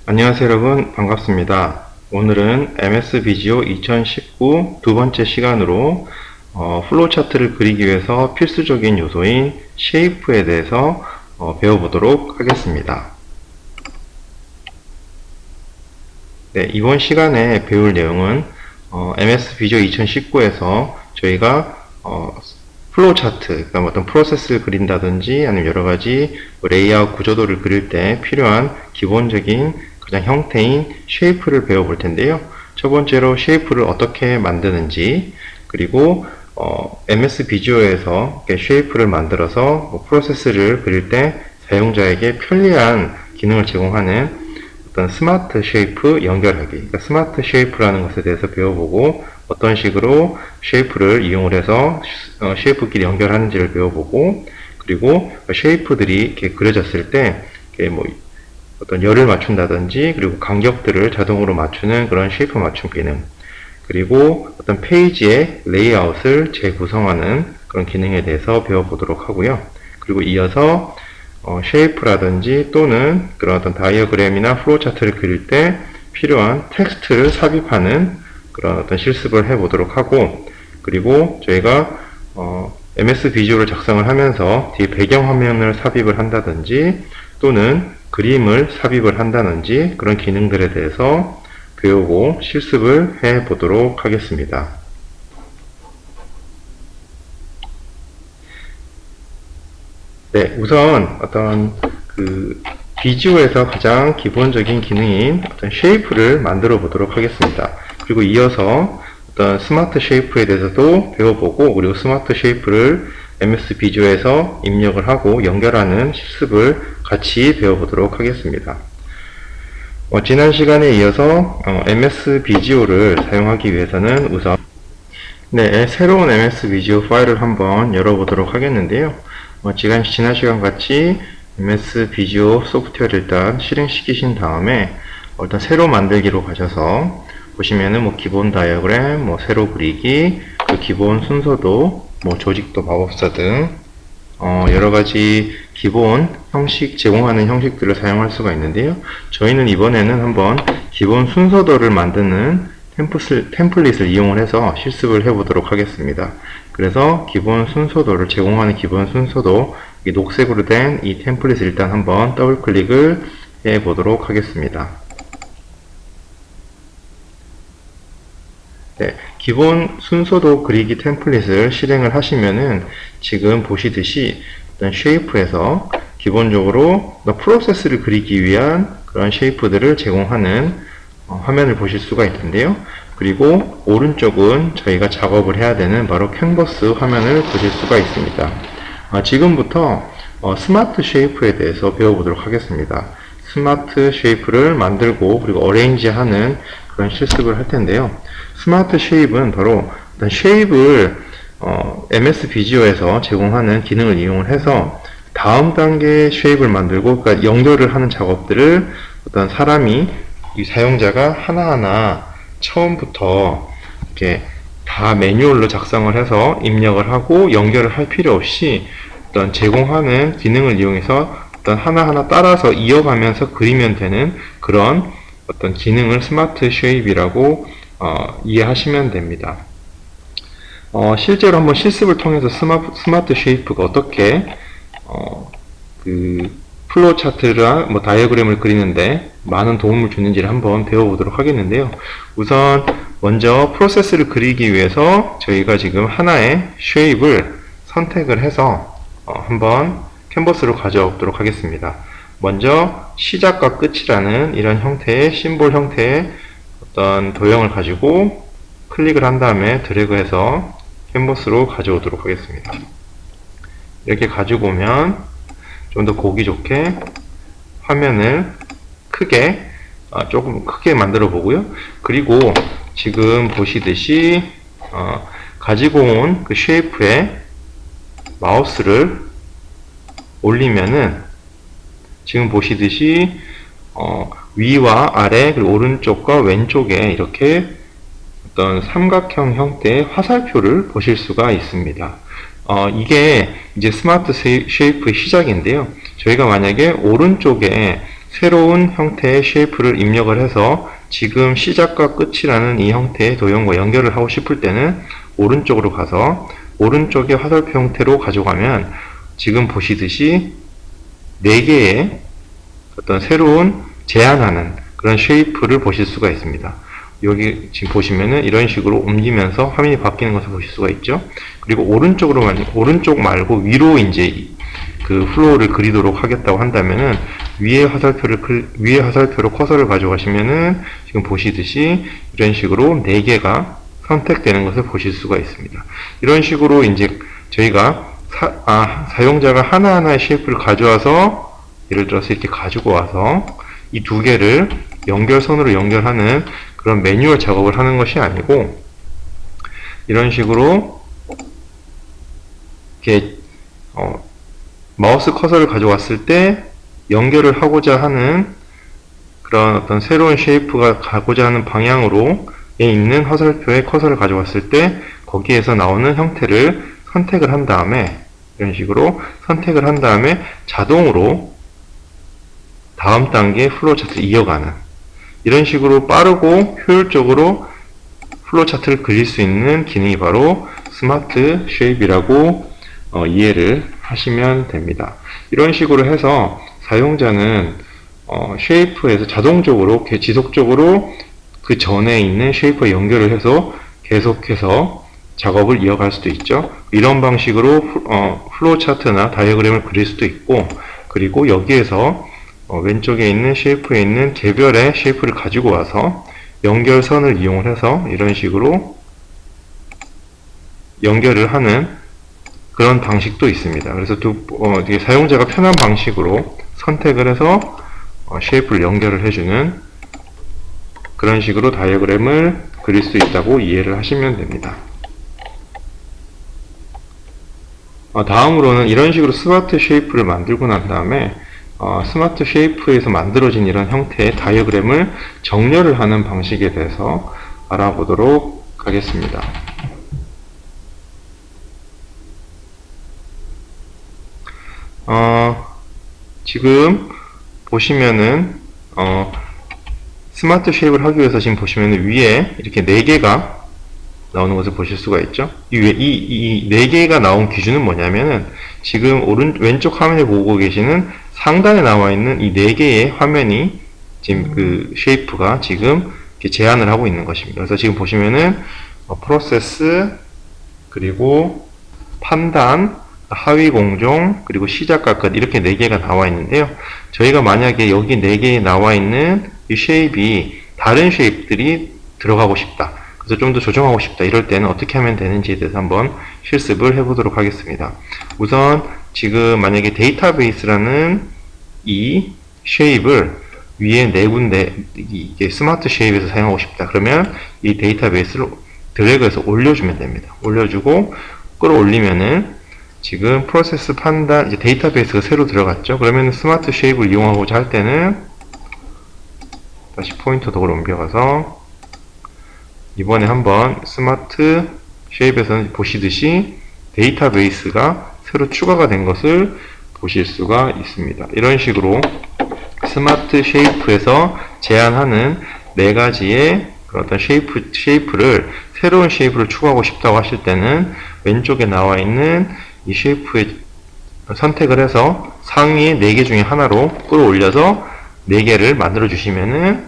안녕하세요 여러분, 반갑습니다. 오늘은 MS 비지오 2019 두 번째 시간으로 플로우 차트를 그리기 위해서 필수적인 요소인 쉐이프에 대해서 배워보도록 하겠습니다. 네, 이번 시간에 배울 내용은 MS 비지오 2019에서 저희가 플로우 차트, 그러니까 어떤 프로세스를 그린다든지 아니면 여러가지 레이아웃 구조도를 그릴 때 필요한 기본적인 가장 형태인 쉐이프를 배워볼 텐데요. 첫 번째로 쉐이프를 어떻게 만드는지, 그리고 MS 비주어에서 쉐이프를 만들어서 프로세스를 그릴 때 사용자에게 편리한 기능을 제공하는 어떤 스마트 쉐이프 연결하기, 그러니까 스마트 쉐이프라는 것에 대해서 배워보고, 어떤 식으로 쉐이프를 이용을 해서 쉐이프끼리 연결하는지를 배워보고, 그리고 쉐이프들이 이렇게 그려졌을 때 이렇게 뭐 어떤 열을 맞춘다든지, 그리고 간격들을 자동으로 맞추는 그런 쉐이프 맞춤 기능, 그리고 어떤 페이지의 레이아웃을 재구성하는 그런 기능에 대해서 배워보도록 하고요. 그리고 이어서 쉐이프라든지 또는 그런 어떤 다이어그램이나 플로우 차트를 그릴 때 필요한 텍스트를 삽입하는 그런 어떤 실습을 해보도록 하고, 그리고 저희가 MS 비주얼을 작성을 하면서 뒤에 배경 화면을 삽입을 한다든지 또는 그림을 삽입을 한다든지 그런 기능들에 대해서 배우고 실습을 해 보도록 하겠습니다. 네, 우선 어떤 비주얼에서 가장 기본적인 기능인 어떤 쉐이프를 만들어 보도록 하겠습니다. 그리고 이어서 어떤 스마트 쉐이프에 대해서도 배워보고, 그리고 스마트 쉐이프를 MS 비주얼에서 입력을 하고 연결하는 실습을 같이 배워보도록 하겠습니다. 지난 시간에 이어서 MS 비주얼을 사용하기 위해서는 우선 새로운 MS 비주얼 파일을 한번 열어보도록 하겠는데요. 지난 시간 같이 MS 비주얼 소프트웨어를 일단 실행시키신 다음에 일단 새로 만들기로 가셔서 보시면은 뭐 기본 다이어그램, 뭐 세로 그리기, 그 기본 순서도, 뭐 조직도 마법사 등 여러가지 기본 형식 제공하는 형식들을 사용할 수가 있는데요. 저희는 이번에는 한번 기본 순서도를 만드는 템플릿을 이용을 해서 실습을 해보도록 하겠습니다. 그래서 기본 순서도를 제공하는 기본 순서도 녹색으로 된 이 템플릿을 일단 한번 더블 클릭을 해 보도록 하겠습니다. 네, 기본 순서도 그리기 템플릿을 실행을 하시면은 지금 보시듯이 어떤 쉐이프에서 기본적으로 프로세스를 그리기 위한 그런 쉐이프들을 제공하는 화면을 보실 수가 있는데요. 그리고 오른쪽은 저희가 작업을 해야 되는 바로 캔버스 화면을 보실 수가 있습니다. 지금부터 스마트 쉐이프에 대해서 배워보도록 하겠습니다. 스마트 쉐이프를 만들고 그리고 어레인지하는 그런 실습을 할 텐데요. 스마트 쉐입은 바로 어떤 쉐입을 MS 비주얼에서 제공하는 기능을 이용을 해서 다음 단계 쉐입을 만들고, 그러니까 연결을 하는 작업들을 어떤 사람이 이 사용자가 하나하나 처음부터 이렇게 다 매뉴얼로 작성을 해서 입력을 하고 연결을 할 필요 없이 어떤 제공하는 기능을 이용해서 어떤 하나하나 따라서 이어가면서 그리면 되는 그런 어떤 기능을 스마트 쉐입이라고 이해하시면 됩니다. 실제로 한번 실습을 통해서 스마트 쉐이프가 어떻게 플로우 차트나 뭐 다이어그램을 그리는데 많은 도움을 주는지를 한번 배워보도록 하겠는데요. 우선 먼저 프로세스를 그리기 위해서 저희가 지금 하나의 쉐입을 선택을 해서 한번 캔버스로 가져오도록 하겠습니다. 먼저 시작과 끝이라는 이런 형태의 심볼 형태의 어떤 도형을 가지고 클릭을 한 다음에 드래그해서 캔버스로 가져오도록 하겠습니다. 이렇게 가지고 오면 좀 더 보기 좋게 화면을 크게 조금 크게 만들어 보고요. 그리고 지금 보시듯이 가지고 온 그 쉐이프에 마우스를 올리면은 지금 보시듯이 위와 아래 그리고 오른쪽과 왼쪽에 이렇게 어떤 삼각형 형태의 화살표를 보실 수가 있습니다. 이게 이제 스마트 쉐이프의 시작인데요. 저희가 만약에 오른쪽에 새로운 형태의 쉐이프를 입력을 해서 지금 시작과 끝이라는 이 형태의 도형과 연결을 하고 싶을 때는 오른쪽으로 가서 오른쪽의 화살표 형태로 가져가면 지금 보시듯이 4개의 어떤 새로운 제한하는 그런 쉐이프를 보실 수가 있습니다. 여기 지금 보시면은 이런 식으로 옮기면서 화면이 바뀌는 것을 보실 수가 있죠. 그리고 오른쪽 말고 위로 이제 그 플로우를 그리도록 하겠다고 한다면은 위에 화살표로 커서를 가져가시면은 지금 보시듯이 이런 식으로 4개가 선택되는 것을 보실 수가 있습니다. 이런 식으로 이제 저희가 사용자가 하나하나의 쉐이프를 가져와서 예를 들어서 이렇게 가지고 와서 이 2개를 연결선으로 연결하는 그런 매뉴얼 작업을 하는 것이 아니고 이런 식으로 이렇게 마우스 커서를 가져왔을 때 연결을 하고자 하는 그런 어떤 새로운 쉐이프가 가고자 하는 방향으로 있는 화살표에 커서를 가져왔을 때 거기에서 나오는 형태를 선택을 한 다음에 이런 식으로 선택을 한 다음에 자동으로 다음 단계 플로우 차트를 이어가는 이런 식으로 빠르고 효율적으로 플로우 차트를 그릴 수 있는 기능이 바로 스마트 쉐입이라고 이해를 하시면 됩니다. 이런 식으로 해서 사용자는 쉐이프에서 자동적으로 지속적으로 그 전에 있는 쉐이프와 연결을 해서 계속해서 작업을 이어갈 수도 있죠. 이런 방식으로 플로우 차트나 다이어그램을 그릴 수도 있고 그리고 여기에서 왼쪽에 있는 쉐이프에 있는 개별의 쉐이프를 가지고 와서 연결선을 이용을 해서 이런 식으로 연결을 하는 그런 방식도 있습니다. 그래서 사용자가 편한 방식으로 선택을 해서 쉐이프를 연결을 해주는 그런 식으로 다이어그램을 그릴 수 있다고 이해를 하시면 됩니다. 다음으로는 이런 식으로 스마트 쉐이프를 만들고 난 다음에 스마트 쉐이프에서 만들어진 이런 형태의 다이어그램을 정렬을 하는 방식에 대해서 알아보도록 하겠습니다. 지금 보시면은 스마트 쉐입을 하기 위해서 지금 보시면은 위에 이렇게 4개가 나오는 것을 보실 수가 있죠. 이 4개가 나온 기준은 뭐냐면은 지금 왼쪽 화면에 보고 계시는 상단에 나와 있는 이 4개의 화면이 지금 그 쉐이프가 지금 이렇게 제한을 하고 있는 것입니다. 그래서 지금 보시면은 프로세스 그리고 판단 하위 공정 그리고 시작과 끝 이렇게 4개가 나와 있는데요. 저희가 만약에 여기 4개에 나와 있는 이 쉐입이 다른 쉐입들이 들어가고 싶다. 그래서 좀 더 조정하고 싶다. 이럴 때는 어떻게 하면 되는지에 대해서 한번 실습을 해보도록 하겠습니다. 우선 지금 만약에 데이터베이스라는 이 쉐입을 위에 4군데 이게 스마트 쉐입에서 사용하고 싶다. 그러면 이 데이터베이스를 드래그해서 올려주면 됩니다. 올려주고 끌어올리면은 지금 프로세스 판단 이제 데이터베이스가 새로 들어갔죠. 그러면 스마트 쉐입을 이용하고자 할 때는 다시 포인터 도구로 옮겨가서 이번에 한번 스마트 쉐입에서는 보시듯이 데이터베이스가 새로 추가가 된 것을 보실 수가 있습니다. 이런 식으로 스마트 쉐이프에서 제한하는 4가지의 어떤 쉐이프를 새로운 쉐이프를 추가하고 싶다고 하실 때는 왼쪽에 나와 있는 이 쉐이프에 선택을 해서 상위의 4개 중에 하나로 끌어올려서 4개를 만들어 주시면은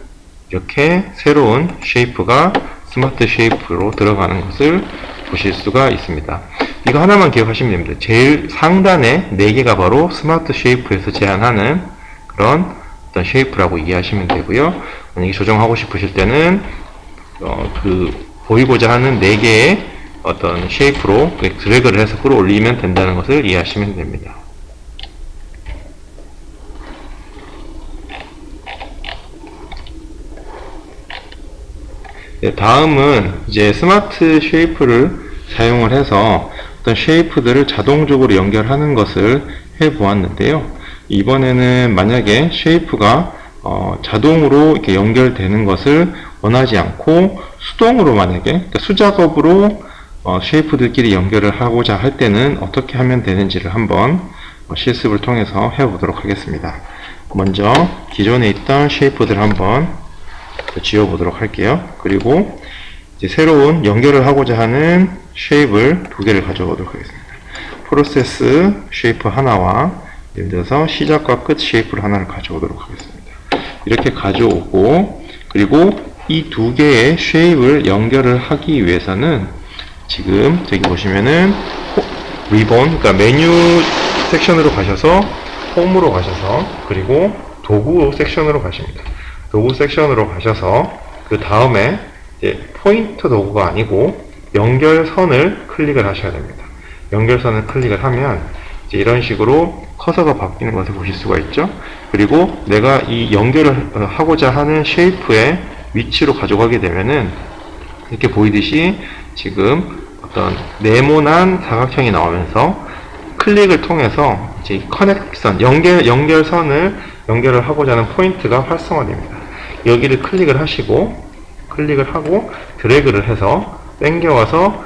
이렇게 새로운 쉐이프가 스마트 쉐이프로 들어가는 것을 보실 수가 있습니다. 이거 하나만 기억하시면 됩니다. 제일 상단에 4개가 바로 스마트 쉐이프에서 제한하는 그런 어떤 쉐이프라고 이해하시면 되고요. 만약에 조정하고 싶으실 때는 보이고자 하는 4개의 어떤 쉐이프로 드래그를 해서 끌어올리면 된다는 것을 이해하시면 됩니다. 네, 다음은 이제 스마트 쉐이프를 사용을 해서 어떤 쉐이프들을 자동적으로 연결하는 것을 해 보았는데요. 이번에는 만약에 쉐이프가 자동으로 이렇게 연결되는 것을 원하지 않고 수동으로 만약에 그러니까 수작업으로 쉐이프들끼리 연결을 하고자 할 때는 어떻게 하면 되는지를 한번 실습을 통해서 해보도록 하겠습니다. 먼저 기존에 있던 쉐이프들 한번 지워보도록 할게요. 그리고 이제 새로운 연결을 하고자 하는 쉐입을 두 개를 가져오도록 하겠습니다. 프로세스 쉐이프 하나와 예를 들어서 시작과 끝 쉐이프를 하나를 가져오도록 하겠습니다. 이렇게 가져오고, 그리고 이 두 개의 쉐입을 연결을 하기 위해서는 지금 저기 보시면은 리본, 그러니까 메뉴 섹션으로 가셔서 홈으로 가셔서, 그리고 도구 섹션으로 가십니다. 도구 섹션으로 가셔서 그 다음에 이제 포인터 도구가 아니고 연결선을 클릭을 하셔야 됩니다. 연결선을 클릭을 하면 이제 이런 식으로 커서가 바뀌는 것을 보실 수가 있죠. 그리고 내가 이 연결을 하고자 하는 쉐이프의 위치로 가져가게 되면은 이렇게 보이듯이 지금 어떤 네모난 사각형이 나오면서 클릭을 통해서 이제 커넥션, 연결선을 연결을 하고자 하는 포인트가 활성화됩니다. 여기를 클릭을 하시고, 클릭을 하고 드래그를 해서 당겨와서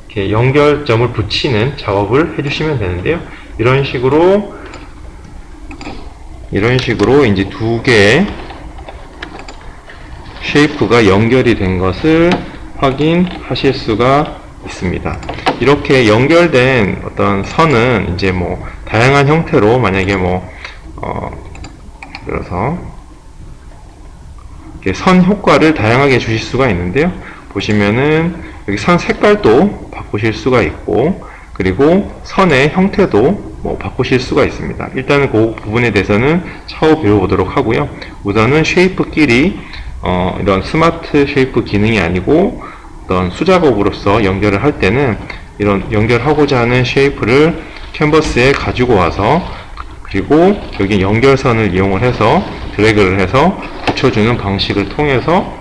이렇게 연결점을 붙이는 작업을 해주시면 되는데요. 이런 식으로 이제 두 개의 쉐이프가 연결이 된 것을 확인하실 수가 있습니다. 이렇게 연결된 어떤 선은 이제 뭐 다양한 형태로, 만약에 그래서 이렇게 선 효과를 다양하게 주실 수가 있는데요. 보시면은 여기 선 색깔도 바꾸실 수가 있고, 그리고 선의 형태도 바꾸실 수가 있습니다. 일단은 그 부분에 대해서는 차후 배워보도록 하고요. 우선은 쉐이프끼리 이런 스마트 쉐이프 기능이 아니고 어떤 수작업으로서 연결을 할 때는 이런 연결하고자 하는 쉐이프를 캔버스에 가지고 와서, 그리고 여기 연결선을 이용을 해서 드래그를 해서 붙여주는 방식을 통해서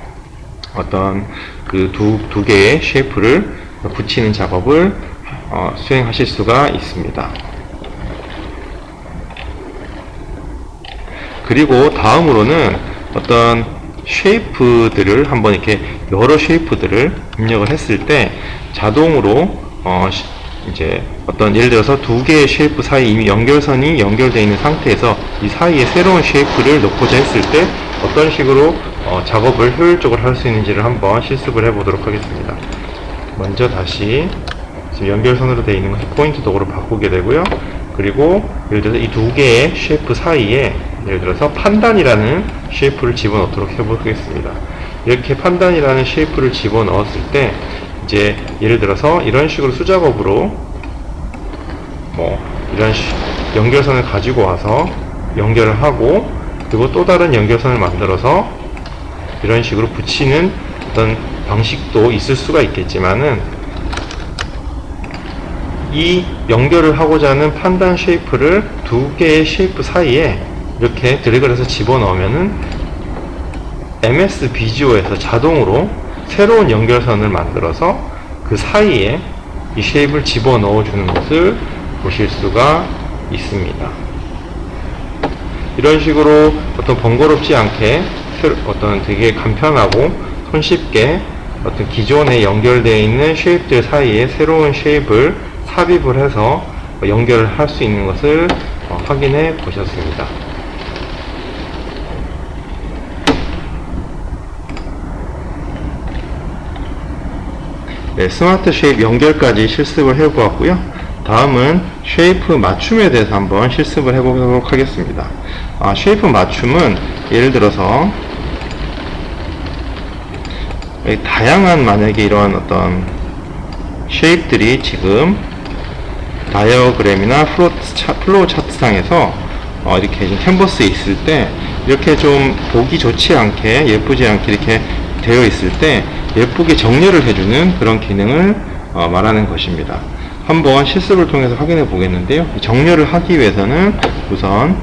어떤 그 두 개의 쉐이프를 붙이는 작업을 수행하실 수가 있습니다. 그리고 다음으로는 어떤 쉐이프들을 한번 이렇게 여러 쉐이프들을 입력을 했을 때 자동으로 이제 어떤 예를 들어서 두 개의 쉐이프 사이 이미 연결선이 연결되어 있는 상태에서 이 사이에 새로운 쉐이프를 넣고자 했을 때 어떤 식으로 작업을 효율적으로 할 수 있는지를 한번 실습을 해 보도록 하겠습니다. 먼저 다시 지금 연결선으로 되어 있는 것을 포인트 도구로 바꾸게 되고요. 그리고 예를 들어서 이 두 개의 쉐이프 사이에 예를 들어서 판단이라는 쉐이프를 집어넣도록 해보겠습니다. 이렇게 판단이라는 쉐이프를 집어넣었을 때 이제 예를 들어서 이런 식으로 수작업으로 이런 연결선을 가지고 와서 연결을 하고, 그리고 또 다른 연결선을 만들어서 이런 식으로 붙이는 어떤 방식도 있을 수가 있겠지만은, 이 연결을 하고자 하는 판단 쉐이프를 두 개의 쉐이프 사이에 이렇게 드래그를 해서 집어넣으면은 MS 비주어에서 자동으로 새로운 연결선을 만들어서 그 사이에 이 쉐입을 집어넣어 주는 것을 보실 수가 있습니다. 이런 식으로 어떤 번거롭지 않게 어떤 되게 간편하고 손쉽게 어떤 기존에 연결되어 있는 쉐입들 사이에 새로운 쉐입을 삽입을 해서 연결을 할 수 있는 것을 확인해 보셨습니다. 네, 스마트 쉐입 연결까지 실습을 해보았고요. 다음은 쉐이프 맞춤에 대해서 한번 실습을 해보도록 하겠습니다. 쉐이프 맞춤은 예를 들어서 다양한 만약에 이런 어떤 쉐입들이 지금 다이어그램이나 플로우 차트상에서 이렇게 좀 캔버스에 있을 때 이렇게 좀 보기 좋지 않게, 예쁘지 않게 이렇게 되어 있을 때 예쁘게 정렬을 해주는 그런 기능을 말하는 것입니다. 한번 실습을 통해서 확인해 보겠는데요. 정렬을 하기 위해서는 우선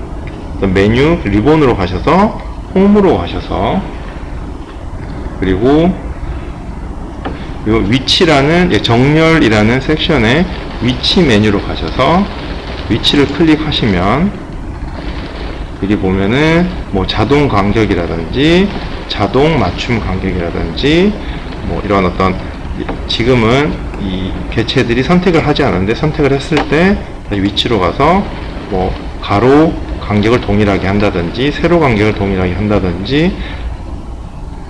메뉴 리본으로 가셔서 홈으로 가셔서, 그리고 요 위치라는 정렬이라는 섹션의 위치 메뉴로 가셔서 위치를 클릭하시면 여기 보면은 자동 간격이라든지 자동 맞춤 간격이라든지 이런 어떤, 지금은 이 개체들이 선택을 하지 않았는데 선택을 했을 때 다시 위치로 가서 가로 간격을 동일하게 한다든지, 세로 간격을 동일하게 한다든지,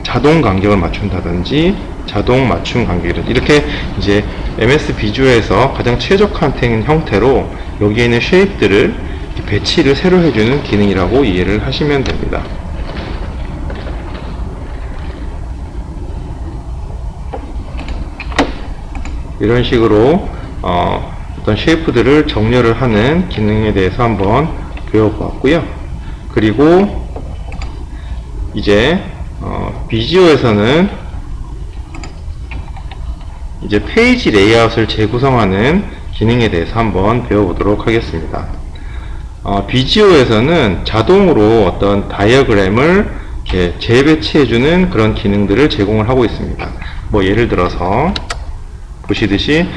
자동 간격을 맞춘다든지, 자동 맞춤 간격이라든지, 이렇게 이제 MS 비주얼에서 가장 최적화된 형태로 여기에 있는 쉐입들을 배치를 새로 해주는 기능이라고 이해를 하시면 됩니다. 이런 식으로 어떤 쉐이프들을 정렬을 하는 기능에 대해서 한번 배워보았고요. 그리고 이제 비지오에서는 이제 페이지 레이아웃을 재구성하는 기능에 대해서 한번 배워보도록 하겠습니다. 비지오에서는 자동으로 어떤 다이어그램을 이렇게 재배치해주는 그런 기능들을 제공을 하고 있습니다. 뭐 예를 들어서 보시듯이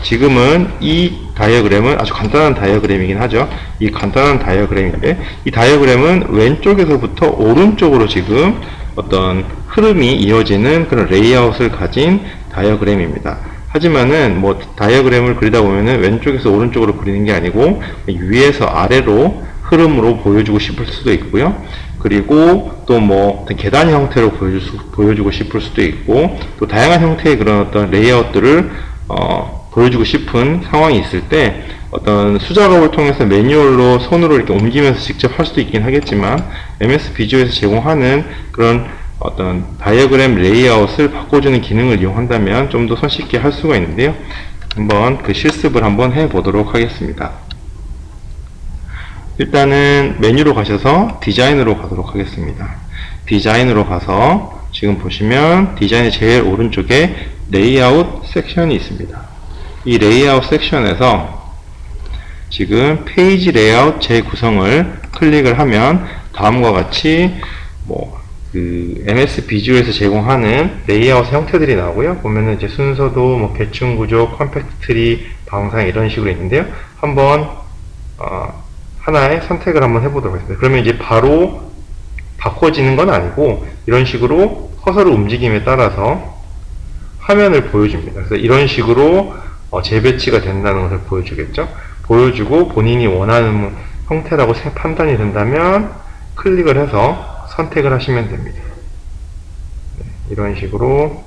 지금은 이 다이어그램은 아주 간단한 다이어그램이긴 하죠. 이 간단한 다이어그램인데, 이 다이어그램은 왼쪽에서부터 오른쪽으로 지금 어떤 흐름이 이어지는 그런 레이아웃을 가진 다이어그램입니다. 하지만은 뭐 다이어그램을 그리다 보면은 왼쪽에서 오른쪽으로 그리는 게 아니고 위에서 아래로 흐름으로 보여주고 싶을 수도 있고요. 그리고 또 뭐 계단 형태로 보여주고 싶을 수도 있고, 또 다양한 형태의 그런 어떤 레이아웃들을 보여주고 싶은 상황이 있을 때 어떤 수작업을 통해서 매뉴얼로 손으로 이렇게 옮기면서 직접 할 수도 있긴 하겠지만, MS 비주얼에서 제공하는 그런 어떤 다이어그램 레이아웃을 바꿔주는 기능을 이용한다면 좀 더 손쉽게 할 수가 있는데요. 한번 그 실습을 한번 해보도록 하겠습니다. 일단은 메뉴로 가셔서 디자인으로 가도록 하겠습니다. 디자인으로 가서 지금 보시면 디자인의 제일 오른쪽에 레이아웃 섹션이 있습니다. 이 레이아웃 섹션에서 지금 페이지 레이아웃 재구성을 클릭을 하면 다음과 같이 뭐 MS 비주얼에서 제공하는 레이아웃 형태들이 나오고요. 보면은 이제 순서도 뭐 계층 구조, 컴팩트 트리, 방상 이런 식으로 있는데요. 한번 하나의 선택을 한번 해보도록 하겠습니다. 그러면 이제 바로 바꿔지는 건 아니고 이런 식으로 커서를 움직임에 따라서 화면을 보여줍니다. 그래서 이런 식으로 재배치가 된다는 것을 보여주겠죠. 보여주고 본인이 원하는 형태라고 판단이 된다면 클릭을 해서 선택을 하시면 됩니다. 네, 이런 식으로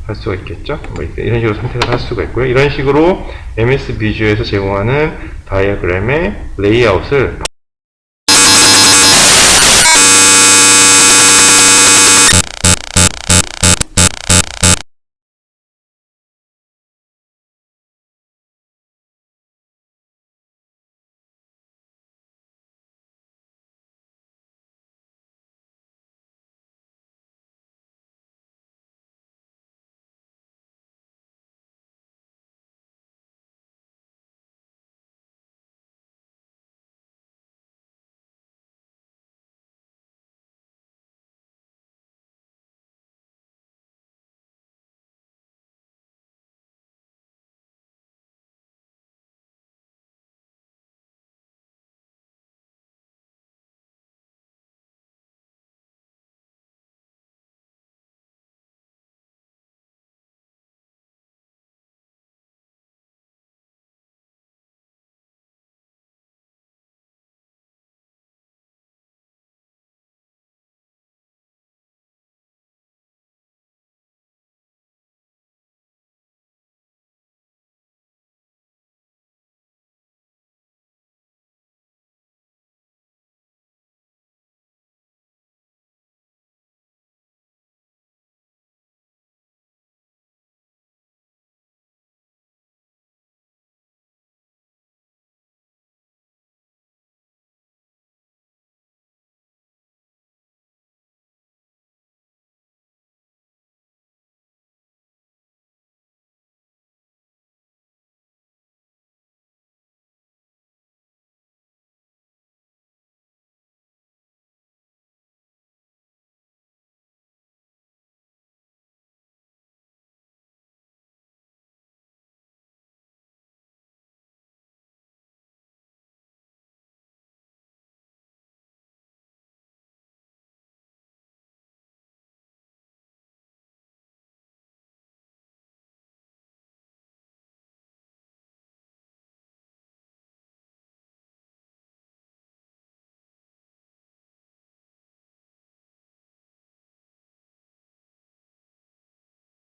할 수가 있겠죠. 뭐 이런 식으로 선택을 할 수가 있고요. 이런 식으로 MS 비주얼에서 제공하는 다이어그램의 레이아웃을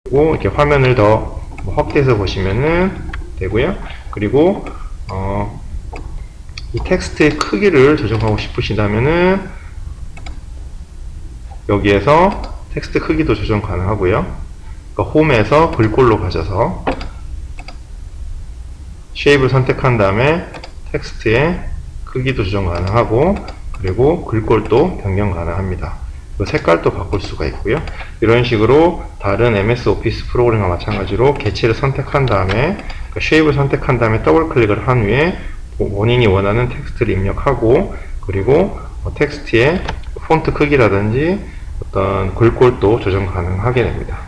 그리고 이렇게 화면을 더 확대해서 보시면은 되고요. 그리고 이 텍스트의 크기를 조정하고 싶으시다면은 여기에서 텍스트 크기도 조정 가능하고요. 그러니까 홈에서 글꼴로 가셔서 쉐입을 선택한 다음에 텍스트의 크기도 조정 가능하고, 그리고 글꼴도 변경 가능합니다. 색깔도 바꿀 수가 있고요. 이런 식으로 다른 MS 오피스 프로그램과 마찬가지로 개체를 선택한 다음에 쉐입을 선택한 다음에 더블 클릭을 한 후에 본인이 원하는 텍스트를 입력하고, 그리고 텍스트의 폰트 크기라든지 어떤 글꼴도 조정 가능하게 됩니다.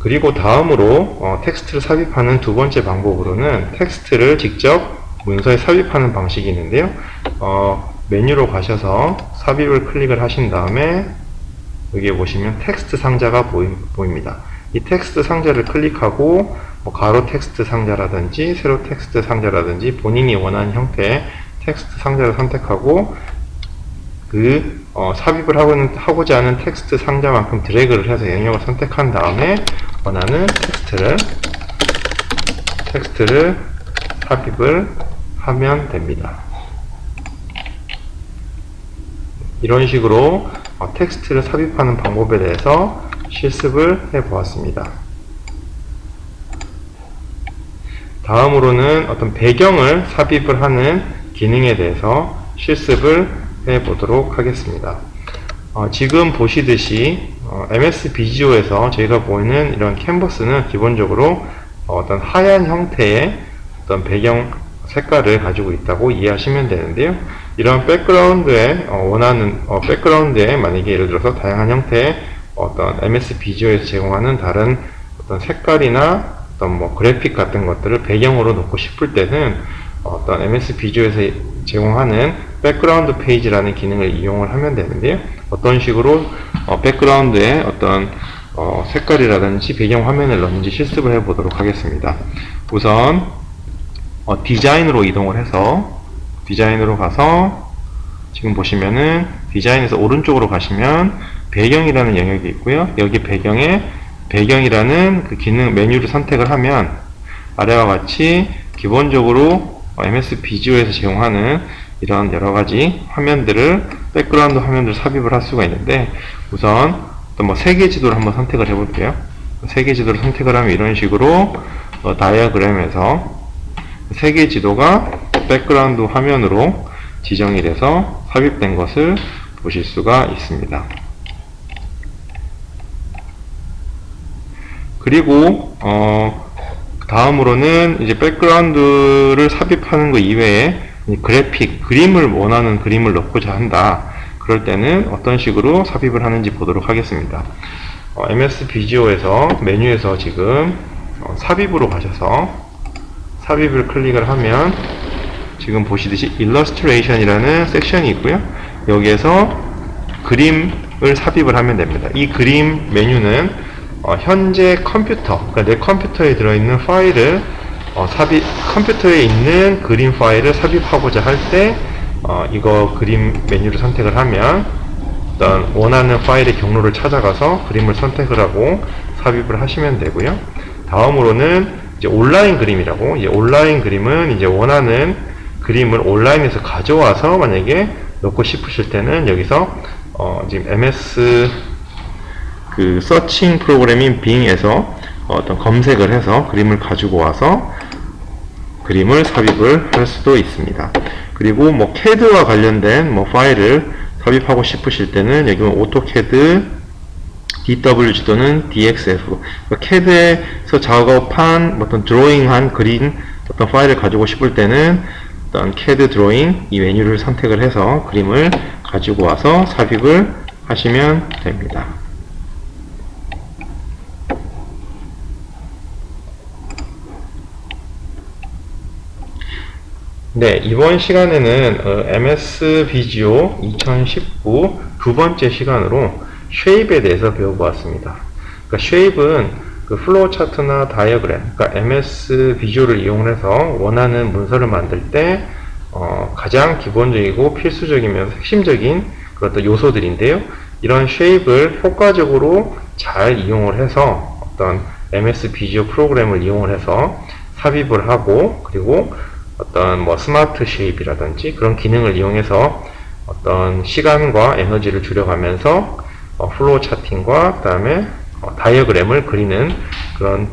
그리고 다음으로 텍스트를 삽입하는 두 번째 방법으로는 tek스트를 직접 문서에 삽입하는 방식이 있는데요. 메뉴로 가셔서 삽입을 클릭을 하신 다음에 여기에 보시면 텍스트 상자가 보입니다. 이 텍스트 상자를 클릭하고 가로 텍스트 상자라든지 세로 텍스트 상자라든지 본인이 원하는 형태의 텍스트 상자를 선택하고 삽입을 하고자 하는 텍스트 상자만큼 드래그를 해서 영역을 선택한 다음에 원하는 텍스트를 삽입을 하면 됩니다. 이런 식으로 텍스트를 삽입하는 방법에 대해서 실습을 해 보았습니다. 다음으로는 어떤 배경을 삽입을 하는 기능에 대해서 실습을 해 보도록 하겠습니다. 지금 보시듯이 MS 비지오에서 저희가 보이는 이런 캔버스는 기본적으로 어떤 하얀 형태의 어떤 배경 색깔을 가지고 있다고 이해하시면 되는데요. 이런 백그라운드에 백그라운드에 만약에 예를 들어서 다양한 형태의 어떤 MS 비지오에서 제공하는 다른 어떤 색깔이나 어떤 그래픽 같은 것들을 배경으로 놓고 싶을 때는 어떤 MS 비주얼에서 제공하는 백그라운드 페이지라는 기능을 이용을 하면 되는데요. 어떤 식으로 백그라운드에 어떤 색깔이라든지 배경 화면을 넣는지 실습을 해 보도록 하겠습니다. 우선 디자인으로 이동을 해서 디자인으로 가서 지금 보시면은 디자인에서 오른쪽으로 가시면 배경이라는 영역이 있고요. 여기 배경이라는 그 기능 메뉴를 선택을 하면 아래와 같이 기본적으로 MS 비주얼에서 제공하는 이런 여러가지 화면들을 백그라운드 화면들을 삽입을 할 수가 있는데, 우선 또 세계 지도를 한번 선택을 해 볼게요. 세계 지도를 선택을 하면 이런 식으로 다이어그램에서 세계 지도가 백그라운드 화면으로 지정이 돼서 삽입된 것을 보실 수가 있습니다. 그리고 다음으로는 이제 백그라운드를 삽입하는 것 이외에 그림을 원하는 그림을 넣고자 한다. 그럴 때는 어떤 식으로 삽입을 하는지 보도록 하겠습니다. MS 비지오에서 메뉴에서 지금 삽입으로 가셔서 삽입을 클릭을 하면 지금 보시듯이 일러스트레이션이라는 섹션이 있고요. 여기에서 그림을 삽입을 하면 됩니다. 이 그림 메뉴는 현재 그러니까 내 컴퓨터에 들어있는 파일을 컴퓨터에 있는 그림 파일을 삽입하고자 할 때 이거 그림 메뉴를 선택을 하면 어떤 원하는 파일의 경로를 찾아가서 그림을 선택을 하고 삽입을 하시면 되고요. 다음으로는 이제 온라인 그림이라고, 이제 온라인 그림은 이제 원하는 그림을 온라인에서 가져와서 만약에 넣고 싶으실 때는 여기서 지금 MS 그 서칭 프로그램인 빙에서 어떤 검색을 해서 그림을 가지고 와서 그림을 삽입을 할 수도 있습니다. 그리고 CAD와 관련된 파일을 삽입하고 싶으실 때는 여기 오토캐드 DWG 또는 DXF, CAD에서 작업한 어떤 드로잉한 그린 어떤 파일을 가지고 싶을 때는 어떤 CAD 드로잉 이 메뉴를 선택을 해서 그림을 가지고 와서 삽입을 하시면 됩니다. 네, 이번 시간에는 MS 비지오 2019 두 번째 시간으로 쉐입에 대해서 배워보았습니다. 그러니까 쉐입은 그 플로우 차트나 다이어그램, 그러니까 MS 비주얼을 이용해서 원하는 문서를 만들 때 가장 기본적이고 필수적이면서 핵심적인 그런 요소들인데요. 이런 쉐입을 효과적으로 잘 이용을 해서 어떤 MS 비주어 프로그램을 이용을 해서 삽입을 하고, 그리고 어떤 뭐 스마트 쉐입이라든지 그런 기능을 이용해서 어떤 시간과 에너지를 줄여가면서 플로우 차팅과 그 다음에 다이어그램을 그리는 그런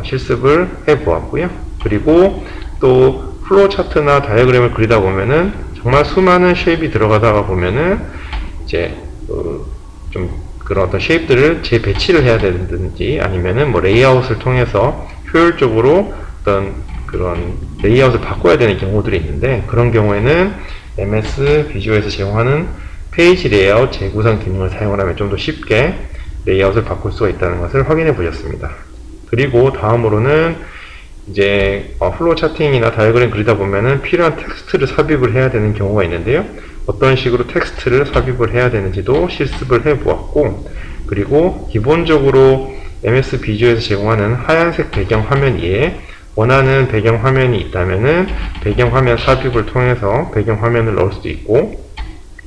실습을 해 보았고요. 그리고 또 플로우 차트나 다이어그램을 그리다 보면은 정말 수많은 쉐입이 들어가다가 보면은 이제 좀 그런 어떤 쉐입들을 재배치를 해야 되든지 아니면은 뭐 레이아웃을 통해서 효율적으로 어떤 그런 레이아웃을 바꿔야 되는 경우들이 있는데, 그런 경우에는 MS 비주얼에서 제공하는 페이지 레이아웃 재구성 기능을 사용을 하면 좀 더 쉽게 레이아웃을 바꿀 수가 있다는 것을 확인해 보셨습니다. 그리고 다음으로는 이제 플로우 차팅이나 다이어그램 그리다 보면은 필요한 텍스트를 삽입을 해야 되는 경우가 있는데요. 어떤 식으로 텍스트를 삽입을 해야 되는지도 실습을 해 보았고, 그리고 기본적으로 MS 비주얼에서 제공하는 하얀색 배경 화면 위에 원하는 배경 화면이 있다면은 배경 화면 삽입을 통해서 배경 화면을 넣을 수도 있고,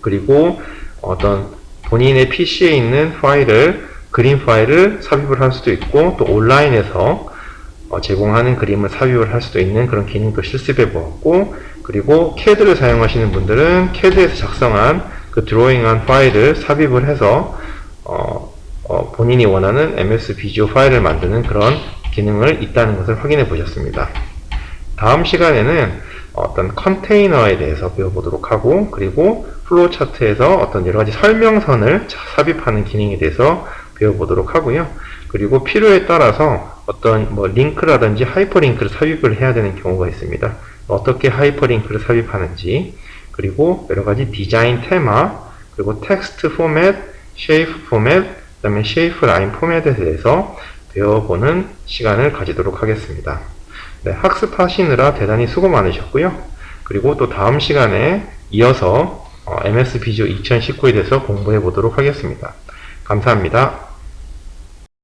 그리고 어떤 본인의 PC에 있는 파일을, 그림 파일을 삽입을 할 수도 있고, 또 온라인에서 제공하는 그림을 삽입을 할 수도 있는 그런 기능도 실습해 보았고, 그리고 CAD를 사용하시는 분들은 CAD에서 작성한 그 드로잉한 파일을 삽입을 해서 본인이 원하는 MS 비주얼 파일을 만드는 그런 기능을 있다는 것을 확인해 보셨습니다. 다음 시간에는 어떤 컨테이너에 대해서 배워보도록 하고, 그리고 플로우 차트에서 어떤 여러가지 설명선을 삽입하는 기능에 대해서 배워보도록 하고요. 그리고 필요에 따라서 어떤 뭐 링크라든지 하이퍼링크를 삽입을 해야 되는 경우가 있습니다. 어떻게 하이퍼링크를 삽입하는지, 그리고 여러가지 디자인 테마, 그리고 텍스트 포맷, 쉐이프 포맷, 그 다음에 쉐이프 라인 포맷에 대해서 배워보는 시간을 가지도록 하겠습니다. 네, 학습하시느라 대단히 수고 많으셨고요. 그리고 또 다음 시간에 이어서 MS 비주얼 2019에 대해서 공부해 보도록 하겠습니다. 감사합니다.